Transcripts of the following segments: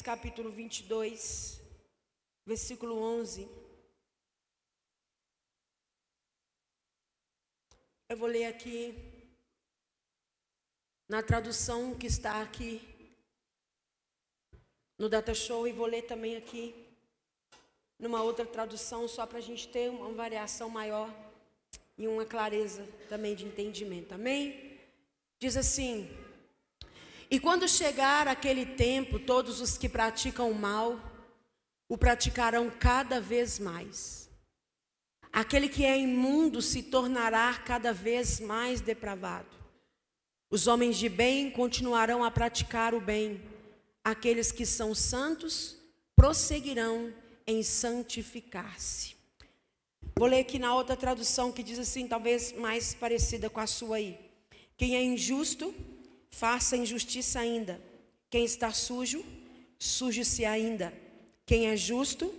capítulo 22, versículo 11. Eu vou ler aqui na tradução que está aqui no Data Show, e vou ler também aqui numa outra tradução, só para a gente ter uma variação maior e uma clareza também de entendimento. Amém? Diz assim: e quando chegar aquele tempo, todos os que praticam o mal o praticarão cada vez mais. Aquele que é imundo se tornará cada vez mais depravado. Os homens de bem continuarão a praticar o bem. Aqueles que são santos prosseguirão em santificar-se. Vou ler aqui na outra tradução que diz assim, talvez mais parecida com a sua aí. Quem é injusto, faça injustiça ainda. Quem está sujo, suje-se ainda. Quem é justo,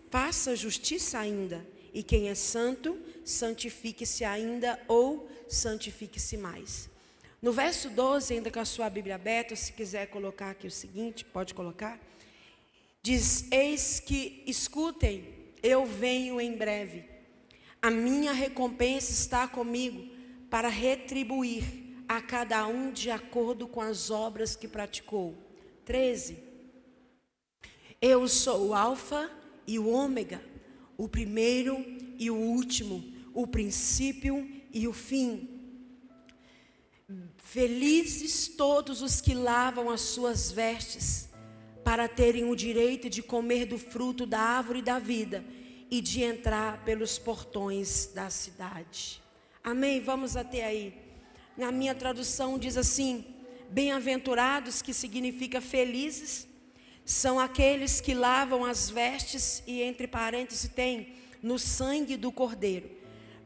faça justiça ainda. E quem é santo, santifique-se ainda ou santifique-se mais. No verso 12, ainda com a sua Bíblia aberta, se quiser colocar aqui o seguinte, pode colocar. Diz: eis que escutem, eu venho em breve. A minha recompensa está comigo para retribuir a cada um de acordo com as obras que praticou. 13. Eu sou o Alfa e o Ômega, o primeiro e o último, o princípio e o fim. Felizes todos os que lavam as suas vestes, para terem o direito de comer do fruto da árvore da vida e de entrar pelos portões da cidade. Amém? Vamos até aí. Na minha tradução diz assim: bem-aventurados, que significa felizes, são aqueles que lavam as vestes, e entre parênteses tem no sangue do Cordeiro,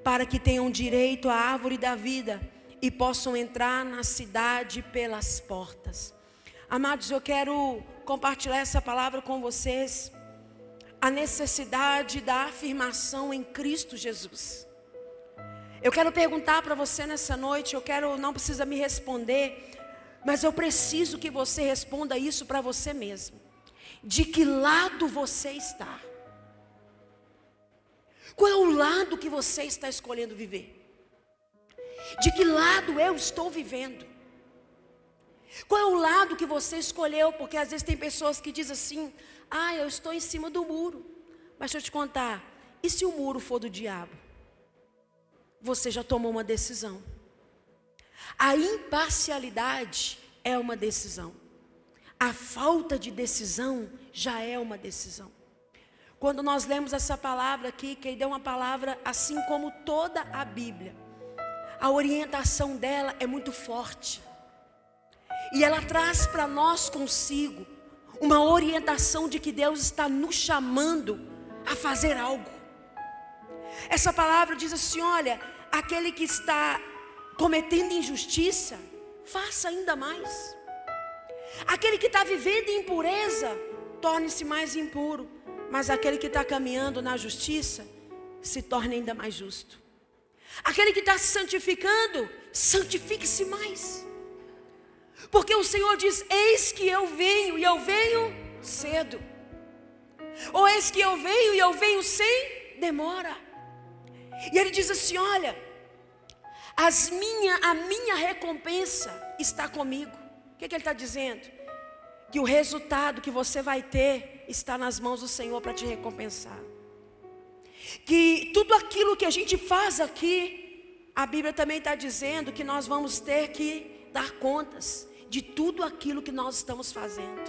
para que tenham direito à árvore da vida e possam entrar na cidade pelas portas. Amados, eu quero compartilhar essa palavra com vocês. A necessidade da afirmação em Cristo Jesus. Eu quero perguntar para você nessa noite, não precisa me responder, mas eu preciso que você responda isso para você mesmo. De que lado você está? Qual é o lado que você está escolhendo viver? De que lado eu estou vivendo? Qual é o lado que você escolheu? Porque às vezes tem pessoas que dizem assim: ah, eu estou em cima do muro. Mas deixa eu te contar, e se o muro for do diabo? Você já tomou uma decisão. A imparcialidade é uma decisão. A falta de decisão já é uma decisão. Quando nós lemos essa palavra aqui, que deu uma palavra assim como toda a Bíblia, a orientação dela é muito forte. E ela traz para nós consigo uma orientação de que Deus está nos chamando a fazer algo. Essa palavra diz assim: olha, aquele que está cometendo injustiça, faça ainda mais. Aquele que está vivendo em impureza, torne-se mais impuro. Mas aquele que está caminhando na justiça, se torne ainda mais justo. Aquele que está se santificando, santifique-se mais. Porque o Senhor diz: eis que eu venho, e eu venho cedo. Ou eis que eu venho, e eu venho sem demora. E Ele diz assim: olha, a minha recompensa está comigo. O que Ele está dizendo? Que o resultado que você vai ter está nas mãos do Senhor para te recompensar. Que tudo aquilo que a gente faz aqui, a Bíblia também está dizendo que nós vamos ter que dar contas de tudo aquilo que nós estamos fazendo.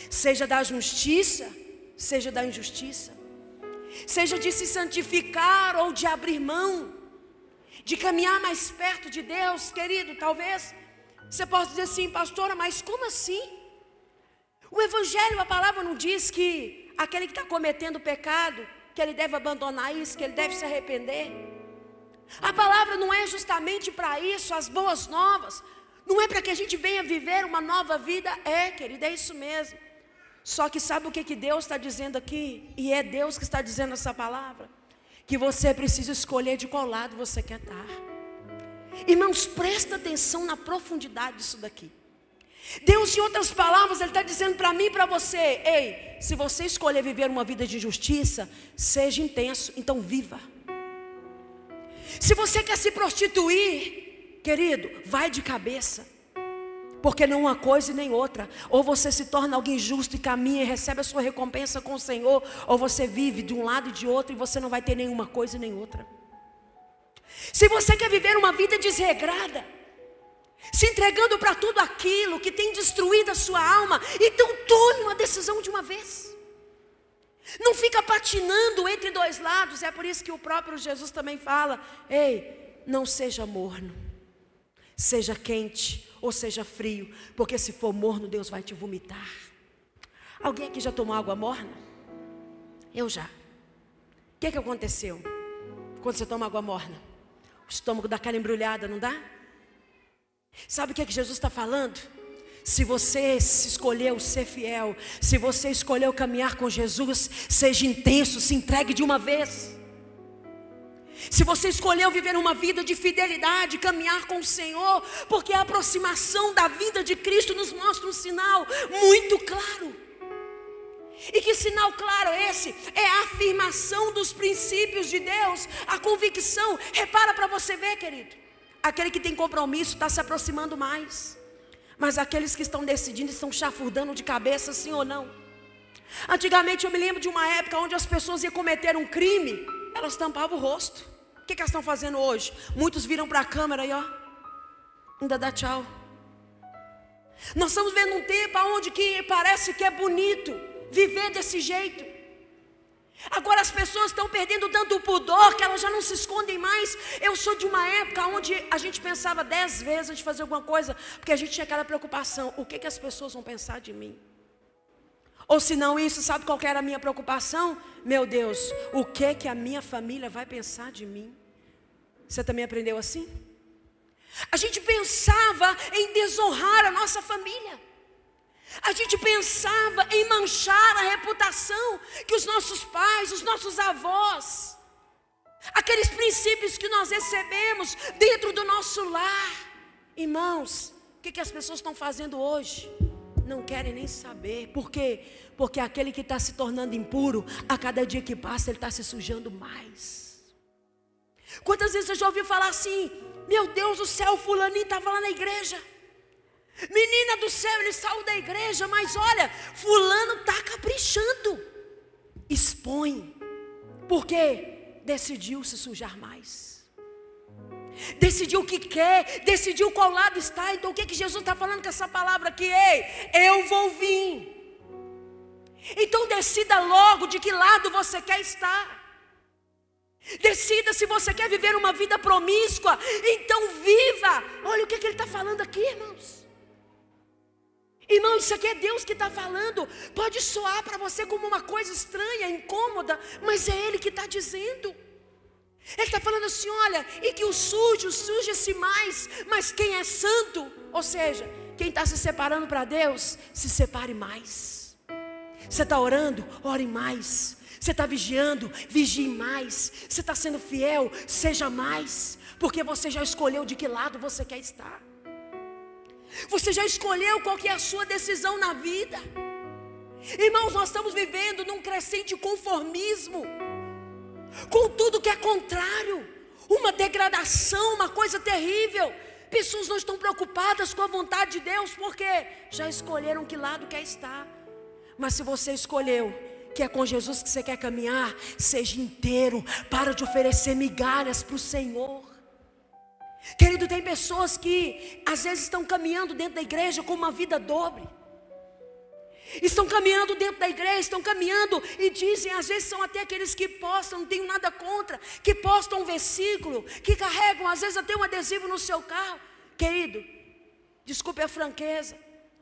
Seja da justiça, seja da injustiça. Seja de se santificar ou de abrir mão, de caminhar mais perto de Deus. Querido, talvez você possa dizer assim: pastora, mas como assim? O Evangelho, a palavra não diz que aquele que está cometendo pecado, que ele deve abandonar isso, que ele deve se arrepender. A palavra não é justamente para isso, as boas novas. Não é para que a gente venha viver uma nova vida. Querido, é isso mesmo. Só que sabe o que Deus está dizendo aqui? E é Deus que está dizendo essa palavra. Que você precisa escolher de qual lado você quer estar. Irmãos, presta atenção na profundidade disso daqui. Deus, em outras palavras, Ele está dizendo para mim e para você: ei, se você escolher viver uma vida de justiça, seja intenso, então viva. Se você quer se prostituir, querido, vai de cabeça, porque não uma coisa e nem outra. Ou você se torna alguém justo e caminha e recebe a sua recompensa com o Senhor, ou você vive de um lado e de outro e você não vai ter nenhuma coisa e nem outra. Se você quer viver uma vida desregrada, se entregando para tudo aquilo que tem destruído a sua alma, então tome uma decisão de uma vez. Não fica patinando entre dois lados. É por isso que o próprio Jesus também fala: ei, não seja morno, seja quente ou seja frio, porque se for morno, Deus vai te vomitar. Alguém aqui já tomou água morna? Eu já. O que aconteceu quando você toma água morna? O estômago dá aquela embrulhada, não dá? Sabe o que Jesus está falando? Se você escolheu ser fiel, se você escolheu caminhar com Jesus, seja intenso, se entregue de uma vez. Se você escolheu viver uma vida de fidelidade, caminhar com o Senhor, porque a aproximação da vinda de Cristo nos mostra um sinal muito claro. E que sinal claro é esse? É a afirmação dos princípios de Deus, a convicção. Repara para você ver, querido. Aquele que tem compromisso está se aproximando mais. Mas aqueles que estão decidindo, estão chafurdando de cabeça, sim ou não. Antigamente eu me lembro de uma época onde as pessoas iam cometer um crime, elas tampavam o rosto. O que elas estão fazendo hoje? Muitos viram para a câmera e ó, ainda dá tchau. Nós estamos vendo um tempo onde que parece que é bonito viver desse jeito. Agora as pessoas estão perdendo tanto o pudor que elas já não se escondem mais. Eu sou de uma época onde a gente pensava 10 vezes antes de fazer alguma coisa, porque a gente tinha aquela preocupação: o que as pessoas vão pensar de mim? Ou se não isso, sabe qual que era a minha preocupação? Meu Deus, o que a minha família vai pensar de mim? Você também aprendeu assim? A gente pensava em desonrar a nossa família. A gente pensava em manchar a reputação que os nossos pais, os nossos avós, aqueles princípios que nós recebemos dentro do nosso lar. Irmãos, o que as pessoas estão fazendo hoje? Não querem nem saber. Por quê? Porque aquele que está se tornando impuro, a cada dia que passa ele está se sujando mais. Quantas vezes você já ouviu falar assim: meu Deus do céu, fulaninho estava lá na igreja, menina do céu, ele saiu da igreja, mas olha, fulano está caprichando. Expõe. Por quê? Decidiu se sujar mais. Decidiu o que quer, decidiu qual lado está. Então o que Jesus está falando com essa palavra aqui? Ei, eu vou vir. Então decida logo de que lado você quer estar. Decida se você quer viver uma vida promíscua, então viva. Olha o que ele está falando aqui, irmãos. Irmão, isso aqui é Deus que está falando. Pode soar para você como uma coisa estranha, incômoda, mas é Ele que está dizendo. Ele está falando assim: olha, e que o sujo suje-se mais, mas quem é santo, ou seja, quem está se separando para Deus, se separe mais. Você está orando? Ore mais. Você está vigiando? Vigie mais. Você está sendo fiel? Seja mais, porque você já escolheu de que lado você quer estar. Você já escolheu qual que é a sua decisão na vida. Irmãos, nós estamos vivendo num crescente conformismo, com tudo que é contrário, uma degradação, uma coisa terrível. Pessoas não estão preocupadas com a vontade de Deus, porque já escolheram que lado quer estar. Mas se você escolheu que é com Jesus que você quer caminhar, seja inteiro, para de oferecer migalhas para o Senhor. Querido, tem pessoas que às vezes estão caminhando dentro da igreja com uma vida dobre. Estão caminhando dentro da igreja, estão caminhando e dizem, às vezes são até aqueles que postam, não tenho nada contra, que postam um versículo, que carregam às vezes até um adesivo no seu carro. Querido, desculpe a franqueza,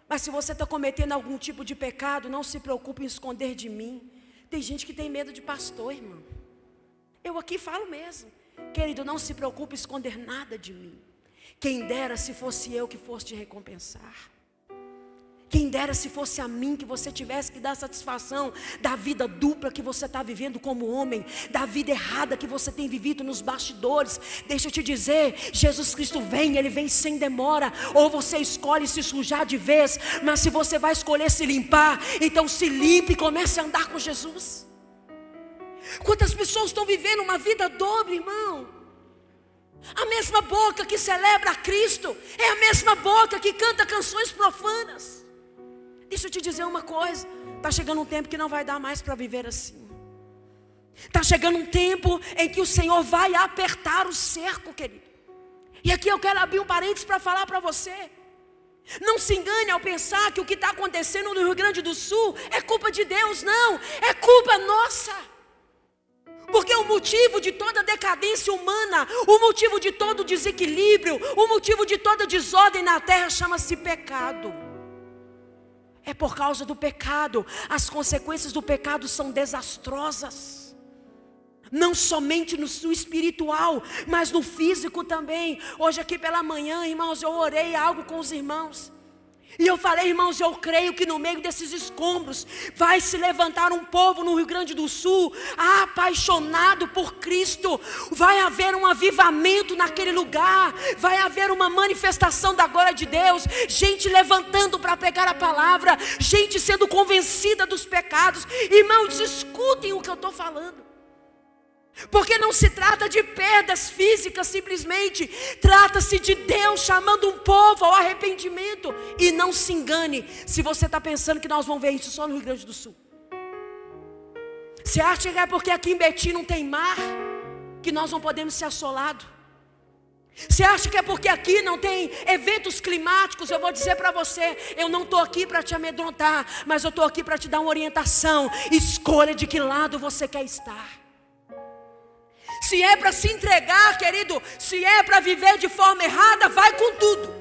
mas se você está cometendo algum tipo de pecado, não se preocupe em esconder de mim. Tem gente que tem medo de pastor, irmão. Eu aqui falo mesmo. Querido, não se preocupe em esconder nada de mim. Quem dera se fosse eu que fosse te recompensar. Quem dera se fosse a mim que você tivesse que dar satisfação da vida dupla que você está vivendo como homem, da vida errada que você tem vivido nos bastidores. Deixa eu te dizer, Jesus Cristo vem, Ele vem sem demora. Ou você escolhe se sujar de vez, mas se você vai escolher se limpar, então se limpe e comece a andar com Jesus. Quantas pessoas estão vivendo uma vida dobre, irmão? A mesma boca que celebra a Cristo é a mesma boca que canta canções profanas. Deixa eu te dizer uma coisa, está chegando um tempo que não vai dar mais para viver assim. Está chegando um tempo em que o Senhor vai apertar o cerco, querido. E aqui eu quero abrir um parênteses para falar para você. Não se engane ao pensar que o que está acontecendo no Rio Grande do Sul é culpa de Deus, não, é culpa nossa. Porque o motivo de toda decadência humana, o motivo de todo desequilíbrio, o motivo de toda desordem na terra chama-se pecado. É por causa do pecado. As consequências do pecado são desastrosas. Não somente no espiritual, mas no físico também. Hoje aqui pela manhã, irmãos, eu orei algo com os irmãos. E eu falei, irmãos, eu creio que no meio desses escombros vai se levantar um povo no Rio Grande do Sul apaixonado por Cristo. Vai haver um avivamento naquele lugar, vai haver uma manifestação da glória de Deus, gente levantando para pegar a palavra, gente sendo convencida dos pecados. Irmãos, escutem o que eu estou falando. Porque não se trata de perdas físicas simplesmente, trata-se de Deus chamando um povo ao arrependimento. E não se engane, se você está pensando que nós vamos ver isso só no Rio Grande do Sul. Você acha que é porque aqui em Betim não tem mar, que nós não podemos ser assolados? Você acha que é porque aqui não tem eventos climáticos? Eu vou dizer para você, eu não estou aqui para te amedrontar, mas eu estou aqui para te dar uma orientação. Escolha de que lado você quer estar. Se é para se entregar, querido, se é para viver de forma errada, vai com tudo.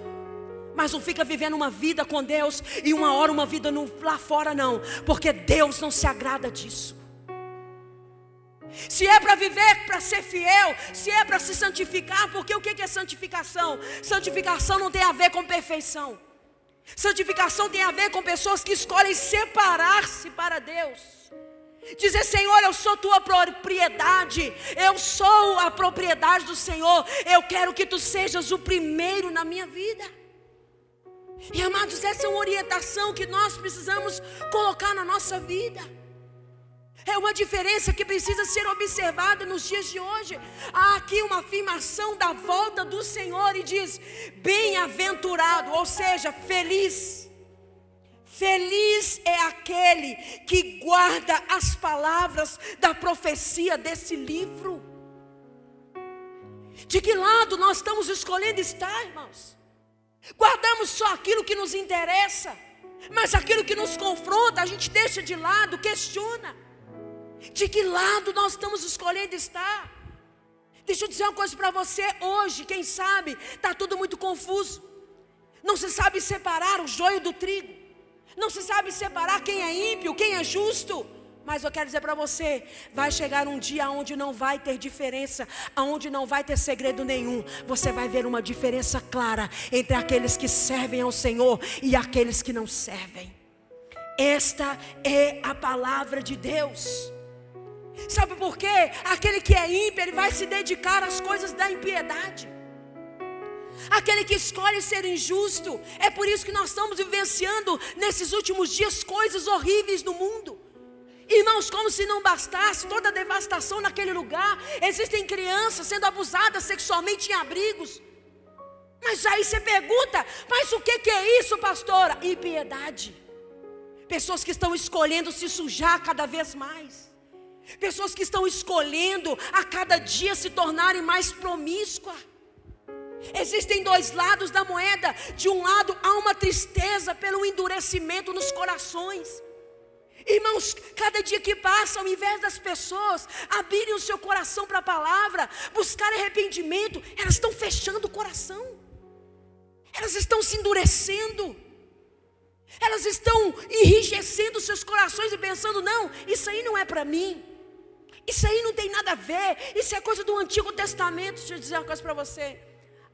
Mas não fica vivendo uma vida com Deus e uma hora uma vida lá fora não. Porque Deus não se agrada disso. Se é para viver, para ser fiel, se é para se santificar, porque o que é santificação? Santificação não tem a ver com perfeição. Santificação tem a ver com pessoas que escolhem separar-se para Deus. Dizer, Senhor, eu sou tua propriedade, eu sou a propriedade do Senhor, eu quero que tu sejas o primeiro na minha vida. E amados, essa é uma orientação que nós precisamos colocar na nossa vida. É uma diferença que precisa ser observada nos dias de hoje. Há aqui uma afirmação da volta do Senhor e diz, bem-aventurado, ou seja, feliz. Feliz é aquele que guarda as palavras da profecia desse livro. De que lado nós estamos escolhendo estar, irmãos? Guardamos só aquilo que nos interessa, mas aquilo que nos confronta a gente deixa de lado, questiona. De que lado nós estamos escolhendo estar? Deixa eu dizer uma coisa para você hoje, quem sabe está tudo muito confuso. Não se sabe separar o joio do trigo. Não se sabe separar quem é ímpio, quem é justo. Mas eu quero dizer para você, vai chegar um dia onde não vai ter diferença, onde não vai ter segredo nenhum. Você vai ver uma diferença clara entre aqueles que servem ao Senhor e aqueles que não servem. Esta é a palavra de Deus. Sabe por quê? Aquele que é ímpio, ele vai se dedicar às coisas da impiedade. Aquele que escolhe ser injusto. É por isso que nós estamos vivenciando nesses últimos dias coisas horríveis no mundo. Irmãos, como se não bastasse toda a devastação naquele lugar, existem crianças sendo abusadas sexualmente em abrigos. Mas aí você pergunta, mas o que é isso, pastora? Impiedade. Pessoas que estão escolhendo se sujar cada vez mais. Pessoas que estão escolhendo a cada dia se tornarem mais promíscuas. Existem dois lados da moeda. De um lado há uma tristeza pelo endurecimento nos corações. Irmãos, cada dia que passa, ao invés das pessoas abrirem o seu coração para a palavra, buscarem arrependimento, elas estão fechando o coração. Elas estão se endurecendo. Elas estão enrijecendo seus corações e pensando, não, isso aí não é para mim. Isso aí não tem nada a ver. Isso é coisa do Antigo Testamento. Deixa eu dizer uma coisa para você.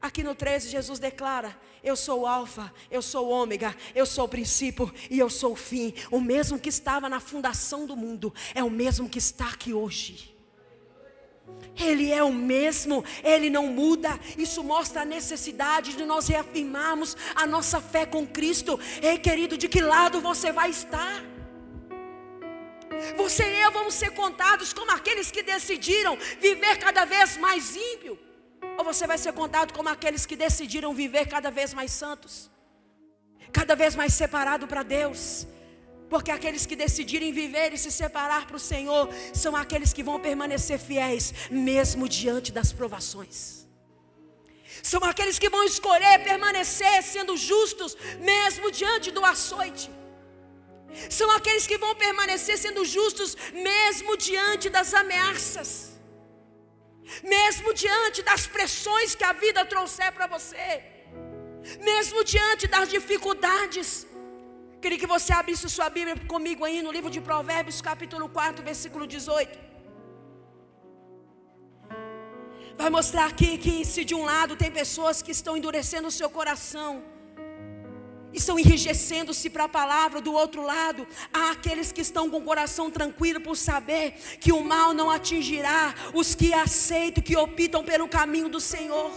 Aqui no 13, Jesus declara: eu sou o alfa, eu sou o ômega, eu sou o princípio e eu sou o fim. O mesmo que estava na fundação do mundo é o mesmo que está aqui hoje. Ele é o mesmo, Ele não muda. Isso mostra a necessidade de nós reafirmarmos a nossa fé com Cristo. Ei, querido, de que lado você vai estar? Você e eu vamos ser contados como aqueles que decidiram viver cada vez mais ímpio, ou você vai ser contado como aqueles que decidiram viver cada vez mais santos, cada vez mais separado para Deus? Porque aqueles que decidirem viver e se separar para o Senhor são aqueles que vão permanecer fiéis mesmo diante das provações. São aqueles que vão escolher permanecer sendo justos mesmo diante do açoite. São aqueles que vão permanecer sendo justos mesmo diante das ameaças, mesmo diante das pressões que a vida trouxer para você, mesmo diante das dificuldades. Queria que você abrisse sua Bíblia comigo aí no livro de Provérbios, capítulo 4, versículo 18. Vai mostrar aqui que se de um lado tem pessoas que estão endurecendo o seu coração, estão enrijecendo-se para a palavra, do outro lado há aqueles que estão com o coração tranquilo por saber que o mal não atingirá os que aceitam, que optam pelo caminho do Senhor.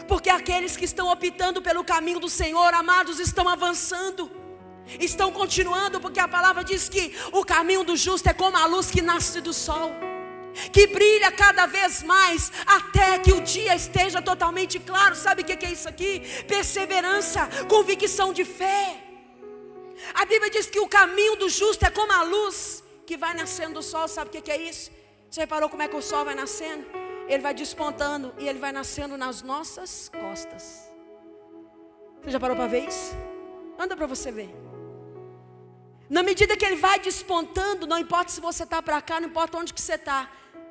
Porque aqueles que estão optando pelo caminho do Senhor, amados, estão avançando, estão continuando, porque a palavra diz que o caminho do justo é como a luz que nasce do sol, que brilha cada vez mais até que o dia esteja totalmente claro. Sabe o que é isso aqui? Perseverança, convicção de fé. A Bíblia diz que o caminho do justo é como a luz que vai nascendo do sol. Sabe o que é isso? Você reparou como é que o sol vai nascendo? Ele vai despontando e ele vai nascendo nas nossas costas. Você já parou para ver isso? Anda para você ver. Na medida que ele vai despontando, não importa se você está para cá, não importa onde que você está,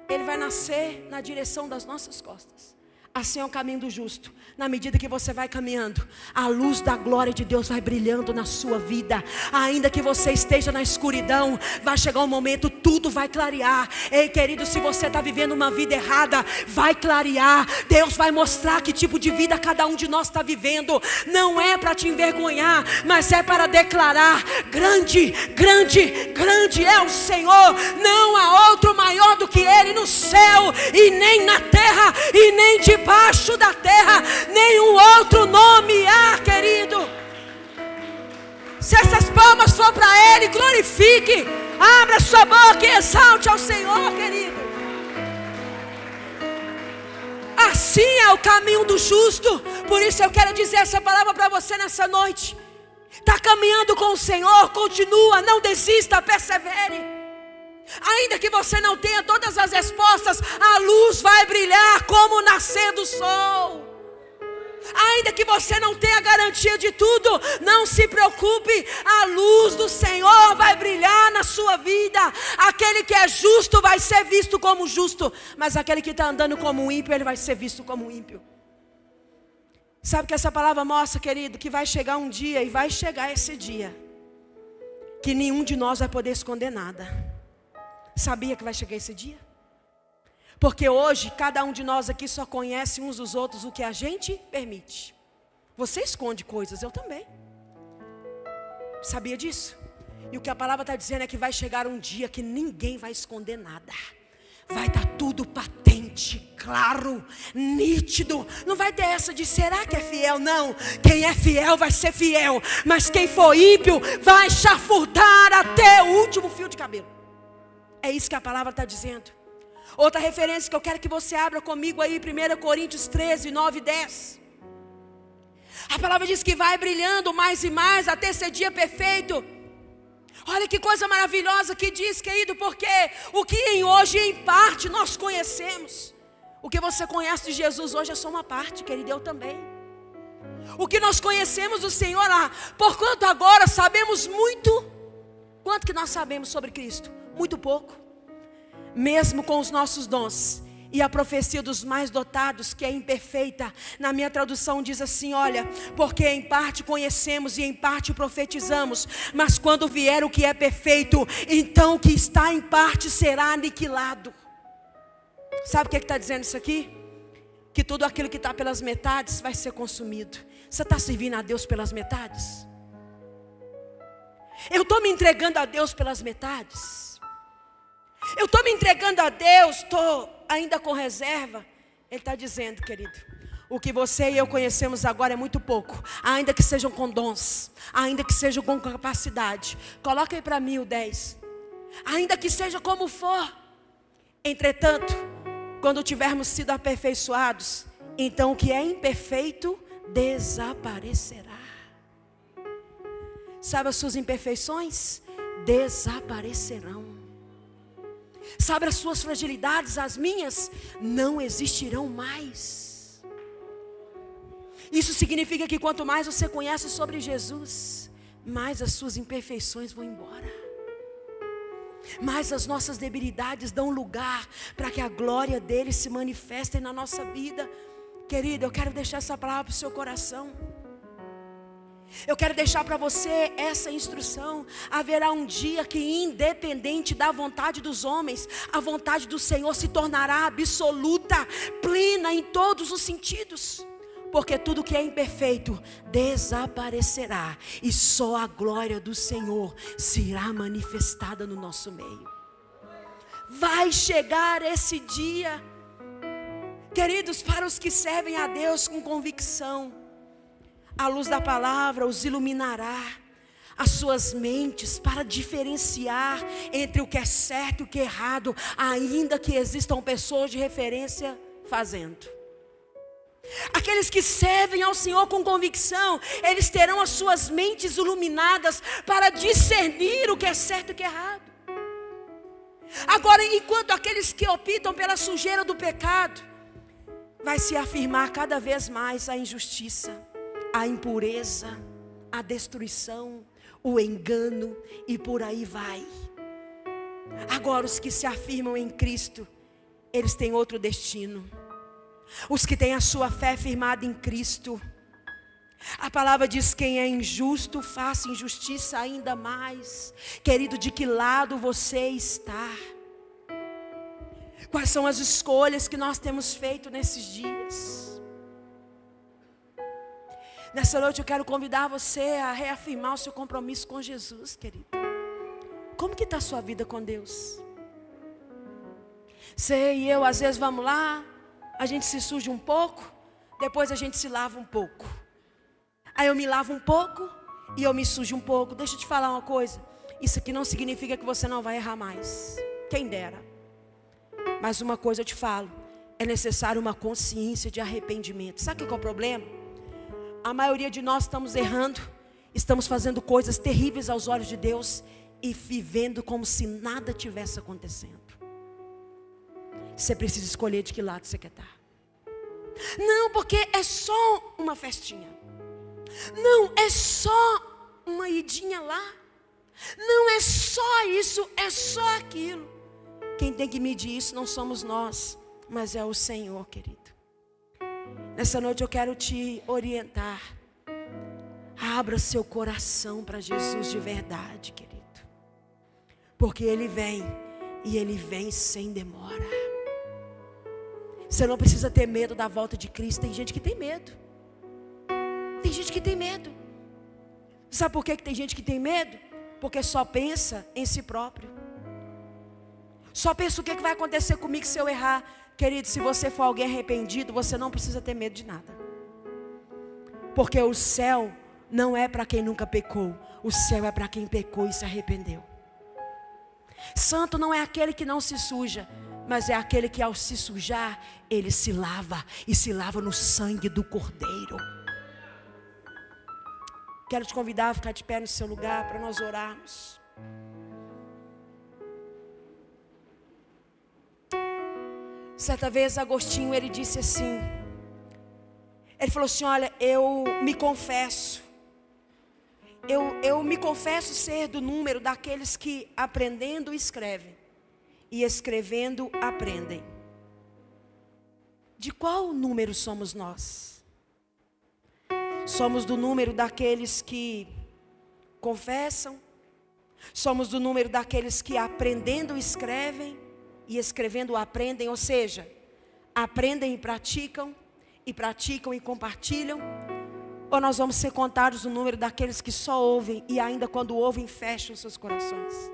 ele vai nascer na direção das nossas costas. Assim é o caminho do justo. Na medida que você vai caminhando, a luz da glória de Deus vai brilhando na sua vida. Ainda que você esteja na escuridão, vai chegar um momento, tudo vai clarear. Ei, querido, se você está vivendo uma vida errada, vai clarear. Deus vai mostrar que tipo de vida cada um de nós está vivendo. Não é para te envergonhar, mas é para declarar: grande, grande, grande é o Senhor. Não há outro maior do que Ele no céu, e nem na terra, e nem debaixo da terra. Nenhum outro nome há, querido. Se essas palmas for para Ele, glorifique, abra sua boca e exalte ao Senhor, querido. Assim é o caminho do justo. Por isso eu quero dizer essa palavra para você nessa noite. Está caminhando com o Senhor, continua, não desista, persevere. Ainda que você não tenha todas as respostas, a luz vai brilhar como o nascer do sol. Ainda que você não tenha garantia de tudo, não se preocupe, a luz do Senhor vai brilhar na sua vida. Aquele que é justo vai ser visto como justo, mas aquele que está andando como um ímpio, ele vai ser visto como um ímpio. Sabe o que essa palavra mostra, querido? Que vai chegar um dia, e vai chegar esse dia, que nenhum de nós vai poder esconder nada. Sabia que vai chegar esse dia? Porque hoje cada um de nós aqui só conhece uns dos outros o que a gente permite. Você esconde coisas, eu também. Sabia disso? E o que a palavra está dizendo é que vai chegar um dia que ninguém vai esconder nada. Vai estar tudo patente, claro, nítido. Não vai ter essa de será que é fiel? Não, quem é fiel vai ser fiel. Mas quem for ímpio vai chafurdar até o último fio de cabelo. É isso que a palavra está dizendo. Outra referência que eu quero que você abra comigo aí, 1 Coríntios 13, 9 e 10. A palavra diz que vai brilhando mais e mais até ser dia perfeito. Olha que coisa maravilhosa que diz, querido, porque o que em hoje em parte nós conhecemos. O que você conhece de Jesus hoje é só uma parte, querido, eu também. O que nós conhecemos do Senhor, porquanto agora sabemos muito. Quanto que nós sabemos sobre Cristo? Muito pouco. Mesmo com os nossos dons e a profecia dos mais dotados, que é imperfeita. Na minha tradução diz assim, olha: porque em parte conhecemos e em parte profetizamos, mas quando vier o que é perfeito, então o que está em parte será aniquilado. Sabe o que está dizendo isso aqui? que tudo aquilo que está pelas metades vai ser consumido. Você está servindo a Deus pelas metades? Eu estou me entregando a Deus pelas metades? Eu estou me entregando a Deus, estou ainda com reserva? Ele está dizendo, querido, o que você e eu conhecemos agora é muito pouco, ainda que sejam com dons, ainda que sejam com capacidade. Coloca aí para mim o 10. Ainda que seja como for. Entretanto, quando tivermos sido aperfeiçoados, então o que é imperfeito desaparecerá. Sabe as suas imperfeições? Desaparecerão. Sabe as suas fragilidades? As minhas não existirão mais. Isso significa que quanto mais você conhece sobre Jesus, mais as suas imperfeições vão embora. Mas as nossas debilidades dão lugar para que a glória dele se manifeste na nossa vida. Querido, eu quero deixar essa palavra para o seu coração. Eu quero deixar para você essa instrução. Haverá um dia que, independente da vontade dos homens, a vontade do Senhor se tornará absoluta, plena em todos os sentidos. Porque tudo que é imperfeito desaparecerá, e só a glória do Senhor será manifestada no nosso meio. Vai chegar esse dia, queridos, para os que servem a Deus com convicção. A luz da palavra os iluminará, as suas mentes, para diferenciar entre o que é certo e o que é errado, ainda que existam pessoas de referência fazendo. Aqueles que servem ao Senhor com convicção, eles terão as suas mentes iluminadas para discernir o que é certo e o que é errado. Agora, enquanto aqueles que optam pela sujeira do pecado, vai se afirmar cada vez mais a injustiça, a impureza, a destruição, o engano e por aí vai. Agora, os que se afirmam em Cristo, eles têm outro destino. Os que têm a sua fé firmada em Cristo, a palavra diz: quem é injusto, faça injustiça ainda mais. Querido, de que lado você está? Quais são as escolhas que nós temos feito nesses dias? Nessa noite eu quero convidar você a reafirmar o seu compromisso com Jesus, querido. Como que está a sua vida com Deus? Você e eu às vezes vamos lá, a gente se suja um pouco, depois a gente se lava um pouco. Aí eu me lavo um pouco e eu me sujo um pouco. Deixa eu te falar uma coisa, isso aqui não significa que você não vai errar mais, quem dera. Mas uma coisa eu te falo, é necessário uma consciência de arrependimento. Sabe o que é o problema? A maioria de nós estamos errando, estamos fazendo coisas terríveis aos olhos de Deus e vivendo como se nada tivesse acontecendo. Você precisa escolher de que lado você quer estar. Não, porque é só uma festinha. Não, é só uma idinha lá. Não é só isso, é só aquilo. Quem tem que medir isso não somos nós, mas é o Senhor, querido. Nessa noite eu quero te orientar. Abra seu coração para Jesus de verdade, querido. Porque Ele vem, e Ele vem sem demora. Você não precisa ter medo da volta de Cristo. Tem gente que tem medo. Tem gente que tem medo. Sabe por que tem gente que tem medo? Porque só pensa em si próprio. Só pensa o que vai acontecer comigo se eu errar. Querido, se você for alguém arrependido, você não precisa ter medo de nada. Porque o céu não é para quem nunca pecou. O céu é para quem pecou e se arrependeu. Santo não é aquele que não se suja, mas é aquele que ao se sujar, ele se lava, e se lava no sangue do Cordeiro. Quero te convidar a ficar de pé no seu lugar para nós orarmos. Certa vez Agostinho, ele disse assim, ele falou assim: olha, eu me confesso, eu me confesso ser do número daqueles que aprendendo escrevem e escrevendo aprendem. De qual número somos nós? Somos do número daqueles que confessam? Somos do número daqueles que aprendendo escrevem e escrevendo aprendem? Ou seja, aprendem e praticam? e praticam e compartilham? Ou nós vamos ser contados no número daqueles que só ouvem e ainda quando ouvem fecham seus corações?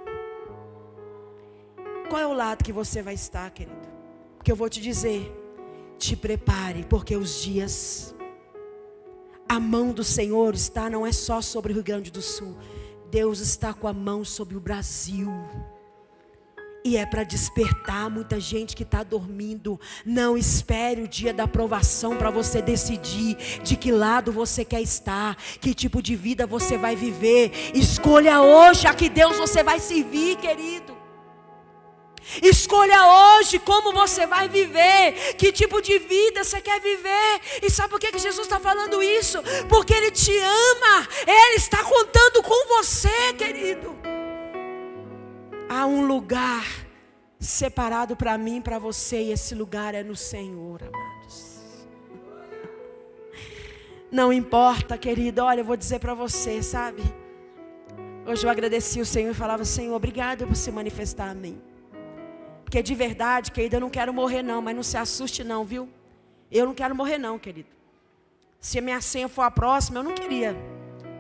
Qual é o lado que você vai estar, querido? Porque eu vou te dizer, te prepare, porque os dias, a mão do Senhor está, não é só sobre o Rio Grande do Sul, Deus está com a mão sobre o Brasil. E é para despertar muita gente que está dormindo. Não espere o dia da aprovação para você decidir de que lado você quer estar, que tipo de vida você vai viver. Escolha hoje a que Deus você vai servir, querido. Escolha hoje como você vai viver, que tipo de vida você quer viver. E sabe por que Jesus está falando isso? Porque Ele te ama, Ele está contando com você, querido. Há um lugar separado para mim e para você, e esse lugar é no Senhor, amados. Não importa, querido, olha, eu vou dizer para você, sabe? Hoje eu agradeci o Senhor e falava: Senhor, obrigado por se manifestar a mim. Porque de verdade, querido, eu não quero morrer não, mas não se assuste não, viu? Eu não quero morrer não, querido. Se a minha senha for a próxima, eu não queria.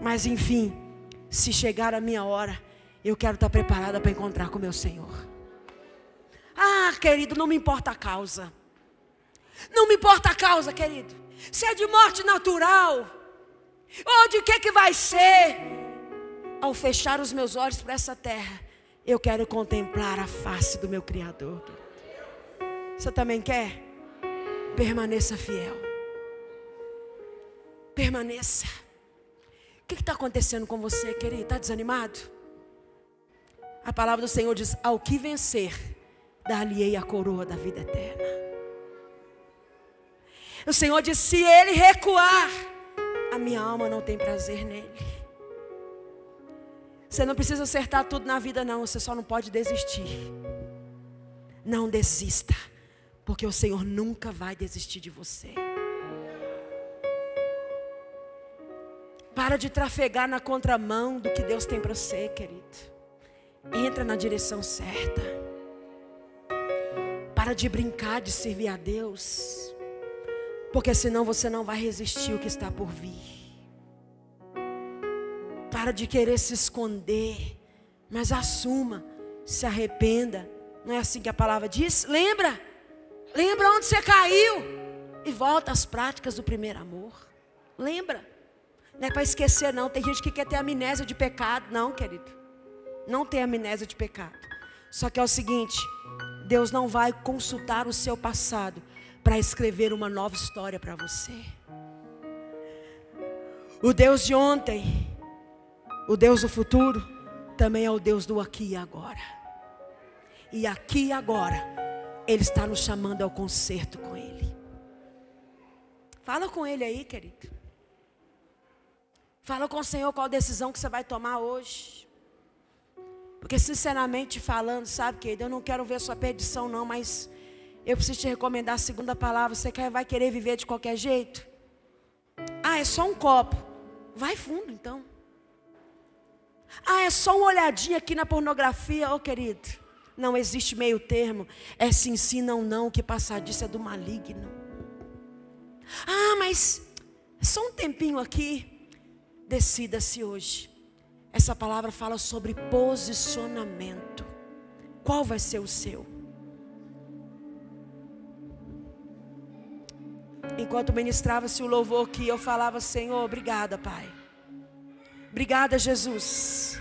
Mas enfim, se chegar a minha hora, eu quero estar preparada para encontrar com o meu Senhor. Ah, querido, não me importa a causa. Não me importa a causa, querido. Se é de morte natural, ou de que vai ser. Ao fechar os meus olhos para essa terra, eu quero contemplar a face do meu Criador, querido. Você também quer? Permaneça fiel. Permaneça. O que está acontecendo com você, querido? Está desanimado? A palavra do Senhor diz: ao que vencer, dar-lhe-ei a coroa da vida eterna. O Senhor diz: se ele recuar, a minha alma não tem prazer nele. Você não precisa acertar tudo na vida não, você só não pode desistir. Não desista, porque o Senhor nunca vai desistir de você. Para de trafegar na contramão do que Deus tem para você, querido. Entra na direção certa. Para de brincar de servir a Deus, porque senão você não vai resistir o que está por vir. Para de querer se esconder, mas assuma, se arrependa. Não é assim que a palavra diz? Lembra onde você caiu e volta às práticas do primeiro amor. Lembra? Não é para esquecer não. Tem gente que quer ter amnésia de pecado. Não, querido, não tem amnésia de pecado. Só que é o seguinte: Deus não vai consultar o seu passado para escrever uma nova história para você. O Deus de ontem, o Deus do futuro, também é o Deus do aqui e agora. E aqui e agora, Ele está nos chamando ao concerto com Ele. Fala com Ele aí, querido. Fala com o Senhor qual decisão que você vai tomar hoje. Porque sinceramente falando, sabe, querido, eu não quero ver sua perdição não, mas eu preciso te recomendar a segunda palavra. Você vai querer viver de qualquer jeito? Ah, é só um copo. Vai fundo então. Ah, é só uma olhadinha aqui na pornografia. Oh, querido, não existe meio termo. É sim, sim, não, não. O que passar disso é do maligno. Ah, mas só um tempinho aqui. Decida-se hoje. Essa palavra fala sobre posicionamento. Qual vai ser o seu? Enquanto ministrava-se o louvor aqui, eu falava: Senhor, obrigada, Pai. Obrigada, Jesus.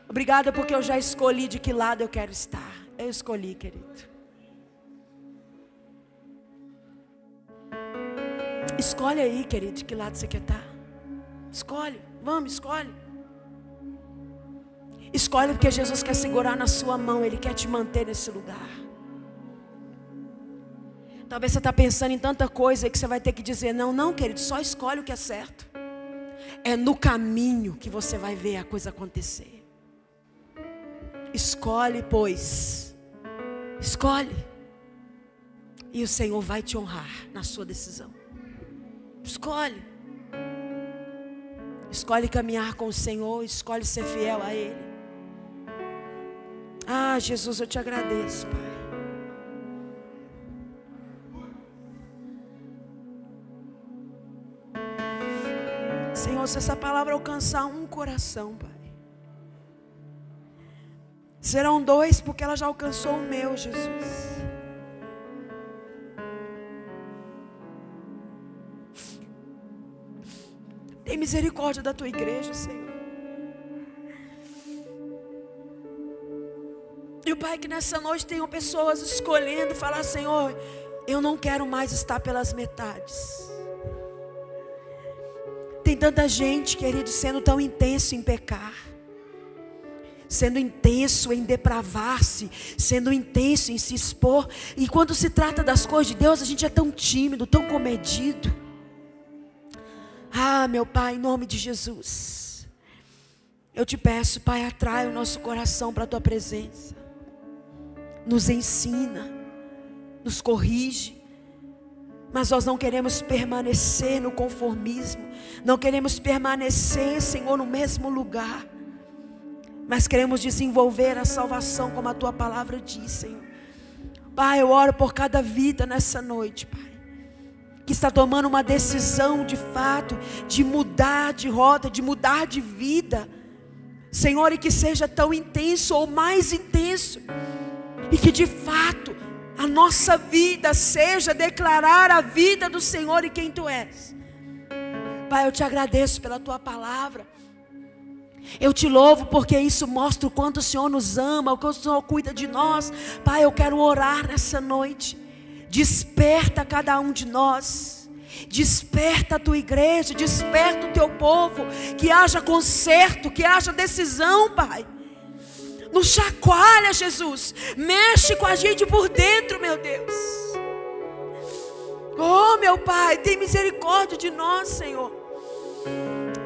Obrigada porque eu já escolhi de que lado eu quero estar. Eu escolhi, querido. Escolhe aí, querido, de que lado você quer estar. Escolhe, vamos, escolhe. Escolhe porque Jesus quer segurar na sua mão. Ele quer te manter nesse lugar. Talvez você está pensando em tanta coisa que você vai ter que dizer: não, não, querido, só escolhe o que é certo. É no caminho que você vai ver a coisa acontecer. Escolhe, pois. Escolhe. E o Senhor vai te honrar na sua decisão. Escolhe. Escolhe caminhar com o Senhor. Escolhe ser fiel a Ele. Ah, Jesus, eu te agradeço, Pai. Senhor, se essa palavra alcançar um coração, Pai. Serão 2, porque ela já alcançou o meu, Jesus. Tem misericórdia da tua igreja, Senhor. E o Pai, que nessa noite tenham pessoas escolhendo falar: Senhor, eu não quero mais estar pelas metades. Tem tanta gente, querido, sendo tão intenso em pecar, sendo intenso em depravar-se, sendo intenso em se expor. E quando se trata das coisas de Deus, a gente é tão tímido, tão comedido. Ah, meu Pai, em nome de Jesus, eu te peço, Pai, atrai o nosso coração para a tua presença. Nos ensina, nos corrige. Mas nós não queremos permanecer no conformismo, não queremos permanecer, Senhor, no mesmo lugar, mas queremos desenvolver a salvação como a tua palavra diz, Senhor. Pai, eu oro por cada vida nessa noite, Pai, que está tomando uma decisão de fato, de mudar de rota, de mudar de vida, Senhor, e que seja tão intenso ou mais intenso, e que de fato a nossa vida seja declarar a vida do Senhor e quem Tu és. Pai, eu te agradeço pela Tua palavra. Eu te louvo porque isso mostra o quanto o Senhor nos ama, o quanto o Senhor cuida de nós. Pai, eu quero orar nessa noite. Desperta cada um de nós. Desperta a Tua igreja, desperta o Teu povo. Que haja conserto, que haja decisão, Pai. Nos chacoalha, Jesus. Mexe com a gente por dentro, meu Deus. Oh, meu Pai, tem misericórdia de nós, Senhor.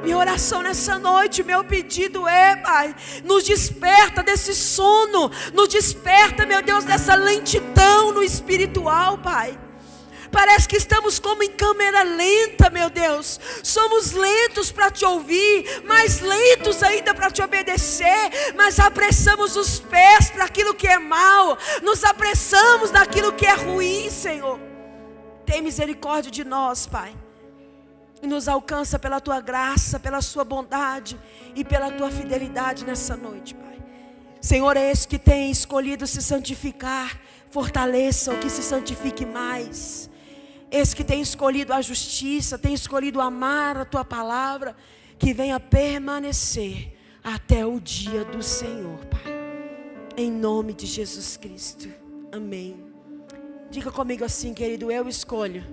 Minha oração nessa noite, meu pedido é, Pai, nos desperta desse sono. Nos desperta, meu Deus, dessa lentidão no espiritual, Pai. Parece que estamos como em câmera lenta, meu Deus. Somos lentos para te ouvir, mais lentos ainda para te obedecer. Mas apressamos os pés para aquilo que é mal. Nos apressamos naquilo que é ruim, Senhor. Tem misericórdia de nós, Pai. E nos alcança pela Tua graça, pela Sua bondade e pela Tua fidelidade nessa noite, Pai. Senhor, é esse que tem escolhido se santificar. Fortaleça o que se santifique mais. Esse que tem escolhido a justiça, tem escolhido amar a Tua palavra, que venha permanecer até o dia do Senhor, Pai. Em nome de Jesus Cristo. Amém. Diga comigo assim, querido: eu escolho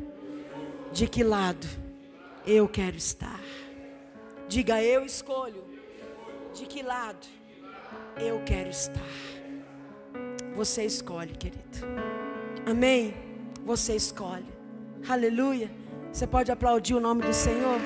de que lado eu quero estar. Diga: eu escolho de que lado eu quero estar. Você escolhe, querido. Amém? Você escolhe. Aleluia. Você pode aplaudir o nome do Senhor?